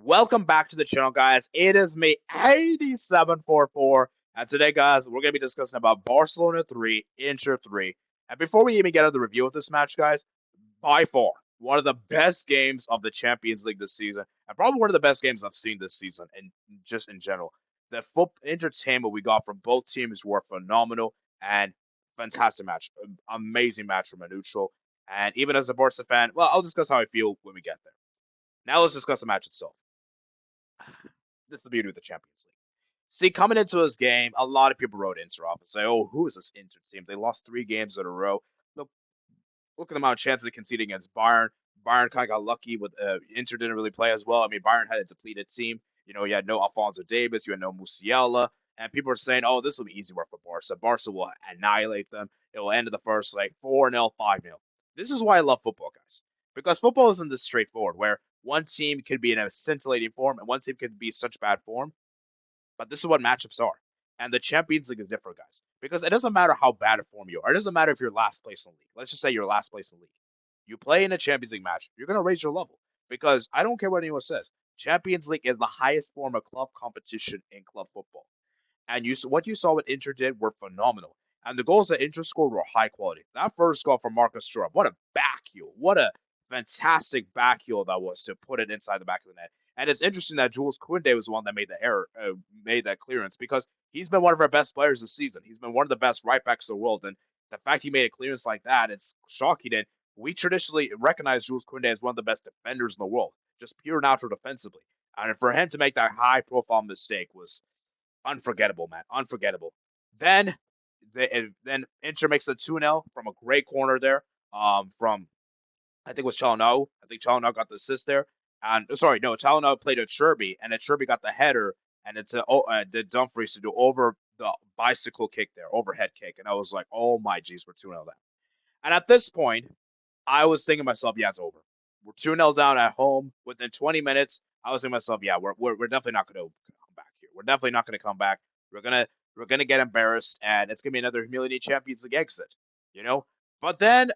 Welcome back to the channel, guys. It is me, 8744, and today, guys, we're going to be discussing about Barcelona 3, Inter 3. And before we even get into the review of this match, guys, by far, one of the best games of the Champions League this season, and probably one of the best games I've seen this season, and just in general. The entertainment we got from both teams were phenomenal and fantastic match. Amazing match from a neutral. And even as a Barca fan, well, I'll discuss how I feel when we get there. Now let's discuss the match itself. This is the beauty of the Champions League. See, coming into this game, a lot of people wrote Inter off and say, "Oh, who is this Inter team? They lost 3 games in a row." Look, look at the amount of chances they conceded against Bayern. Bayern kind of got lucky with Inter didn't really play as well. I mean, Bayern had a depleted team. You had no Alfonso Davis, you had no Musiala, and people were saying, "Oh, this will be easy work for Barca. Barca will annihilate them. It will end the first like 4-0, 5-0." This is why I love football, guys, because football isn't this straightforward. Where one team could be in a scintillating form and one team could be such bad form, but this is what matchups are. And the Champions League is different, guys, because it doesn't matter how bad a form you are. It doesn't matter if you're last place in the league. Let's just say you're last place in the league. You play in a Champions League match, you're going to raise your level because I don't care what anyone says. Champions League is the highest form of club competition in club football. And what you saw what Inter did were phenomenal. And the goals that Inter scored were high quality. That first goal from Marcus Thuram, what a back heel. What a fantastic back heel that was to put it inside the back of the net. And it's interesting that Jules Koundé was the one that made the error, made that clearance, because he's been one of our best players this season. He's been one of the best right backs in the world. And the fact he made a clearance like that is shocking. And we traditionally recognize Jules Koundé as one of the best defenders in the world, just pure natural defensively. And for him to make that high profile mistake was unforgettable, man. Unforgettable. Then then Inter makes the 2-0 from a great corner there. From I think it was Chalano. I think Chalano got the assist there. And sorry, no, Chalano played at Sherby, and then Sherby got the header, and it's the Dumfries to do over the bicycle kick there, overhead kick, and I was like, oh my jeez, we're 2-0 down. And at this point, I was thinking to myself, yeah, it's over. We're 2-0 down at home. Within 20 minutes, I was thinking to myself, yeah, we're definitely not going to come back here. We're definitely not going to come back. We're gonna get embarrassed, and it's gonna be another humiliating Champions League exit, you know. But then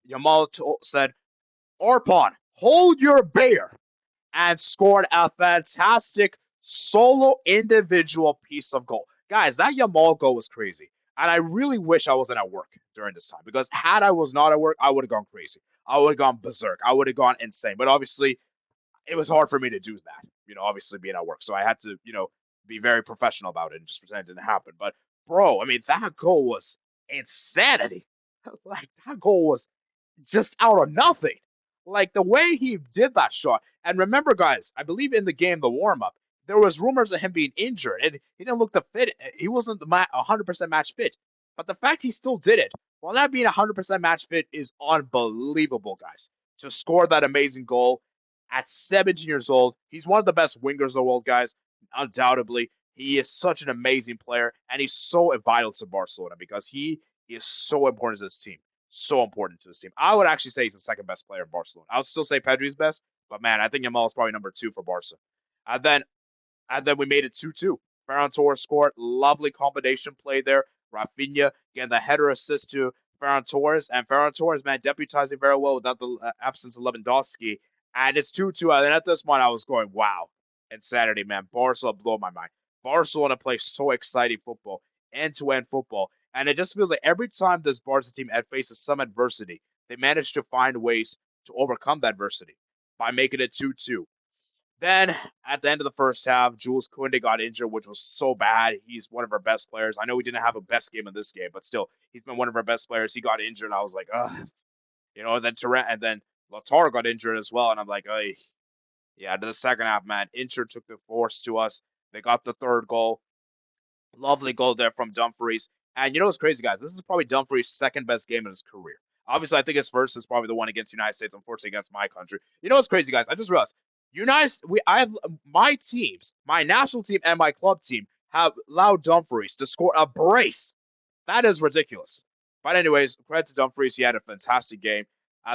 Yamal said, "Orpon, hold your beer," and scored a fantastic solo individual piece of goal. Guys, that Yamal goal was crazy. And I really wish I wasn't at work during this time because had I was not at work, I would have gone crazy. I would have gone berserk. I would have gone insane. But obviously, it was hard for me to do that, obviously being at work. So I had to, be very professional about it and just pretend it didn't happen. But, bro, I mean, that goal was insanity. Like, that goal was just out of nothing. Like the way he did that shot. And remember, guys, I believe in the game, the warm up, there was rumors of him being injured, and he didn't look to fit. He wasn't 100% match fit. But the fact he still did it, while not being 100% match fit, is unbelievable, guys. To score that amazing goal at 17 years old, he's one of the best wingers in the world, guys. Undoubtedly, he is such an amazing player, and he's so vital to Barcelona because he is so important to this team, so important to this team. I would actually say he's the second best player in Barcelona. I'll still say Pedri's best, but man, I think Yamal is probably number 2 for Barca. And then we made it 2-2. Ferran Torres scored. Lovely combination play there. Rafinha getting the header assist to Ferran Torres. And Ferran Torres, man, deputizing very well without the absence of Lewandowski. And it's 2-2. And at this point, I was going, wow. Insanity, man. Barcelona blew my mind. Barcelona plays so exciting football, end-to-end football. And it just feels like every time this Barca team faces some adversity, they manage to find ways to overcome that adversity by making it 2-2. Then at the end of the first half, Jules Koundé got injured, which was so bad. He's one of our best players. I know we didn't have a best game in this game, but still, he's been one of our best players. He got injured, and I was like, ugh. And then Lautaro got injured as well, and I'm like, ugh. Yeah, to the second half, man, Inter took the force to us. They got the third goal. Lovely goal there from Dumfries. And you know what's crazy, guys? This is probably Dumfries' second best game in his career. Obviously, I think his first is probably the one against the United States, unfortunately against my country. You know what's crazy, guys? I just realized I have my teams, my national team and my club team have allowed Dumfries to score a brace. That is ridiculous. But anyways, credit to Dumfries. He had a fantastic game.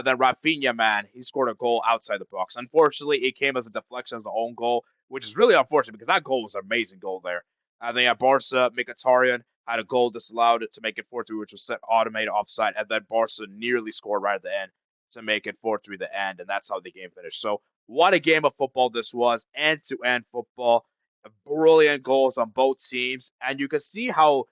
Then Rafinha, man, he scored a goal outside the box. Unfortunately, it came as a deflection as the own goal, which is really unfortunate because that goal was an amazing goal there. Then Barca, Mkhitaryan had a goal disallowed to make it 4-3, which was set automated offside. And then Barca nearly scored right at the end to make it 4-3 the end. And that's how the game finished. So What a game of football this was, end-to-end football, brilliant goals on both teams, and you can see how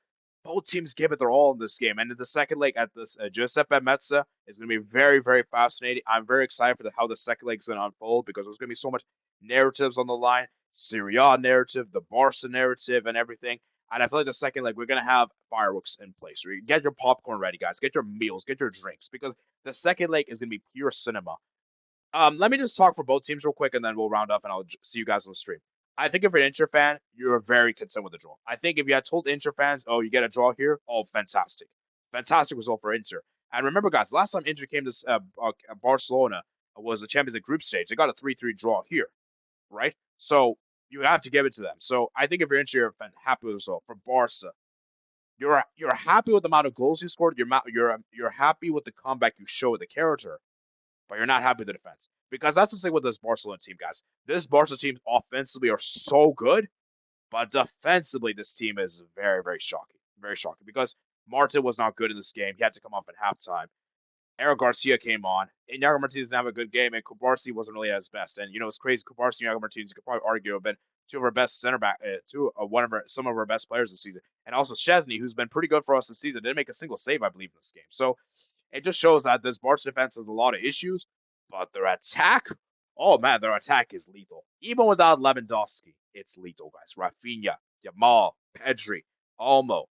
both teams give it their all in this game. And in the second leg at this Giuseppe Meazza is going to be very, very fascinating. I'm very excited for how the second leg is going to unfold because there's going to be so much narratives on the line, Serie A narrative, the Barca narrative, and everything. And I feel like the second leg, we're going to have fireworks in place. Get your popcorn ready, guys. Get your meals, get your drinks, because the second leg is going to be pure cinema. Let me just talk for both teams real quick, and then we'll round up, and I'll see you guys on the stream. I think if you're an Inter fan, you're very content with the draw. I think if you had told Inter fans, "Oh, you get a draw here," oh, fantastic, fantastic result for Inter. And remember, guys, last time Inter came to Barcelona was the Champions League group stage. They got a 3-3 draw here, right? So you have to give it to them. So I think if you're Inter, you're happy with the result. For Barca, you're happy with the amount of goals you scored. You're happy with the comeback you show with the character, but you're not happy with the defense. Because that's the thing with this Barcelona team, guys. This Barcelona team offensively are so good, but defensively, this team is very, very shocking. Very shocking. Because Martin was not good in this game. He had to come off at halftime. Eric Garcia came on. Inigo Martinez didn't have a good game, and Kubarsi wasn't really at his best. And it's crazy. Kubarsi and Inigo Martinez, you could probably argue, have been two of our best center back, some of our best players this season. And also Chesney, who's been pretty good for us this season, didn't make a single save, I believe, in this game. So it just shows that this Barca defense has a lot of issues, but their attack, oh man, their attack is lethal. Even without Lewandowski, it's lethal, guys. Rafinha, Yamal, Pedri, Olmo,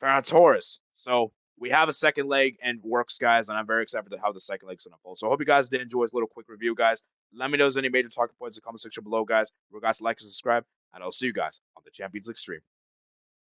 Ferran Torres. So we have a second leg and works, guys, and I'm very excited for how the second leg's going to unfold. So I hope you guys did enjoy this little quick review, guys. Let me know if there's any major talking points in the comment section below, guys. Remember, guys, to like and subscribe, and I'll see you guys on the Champions League stream.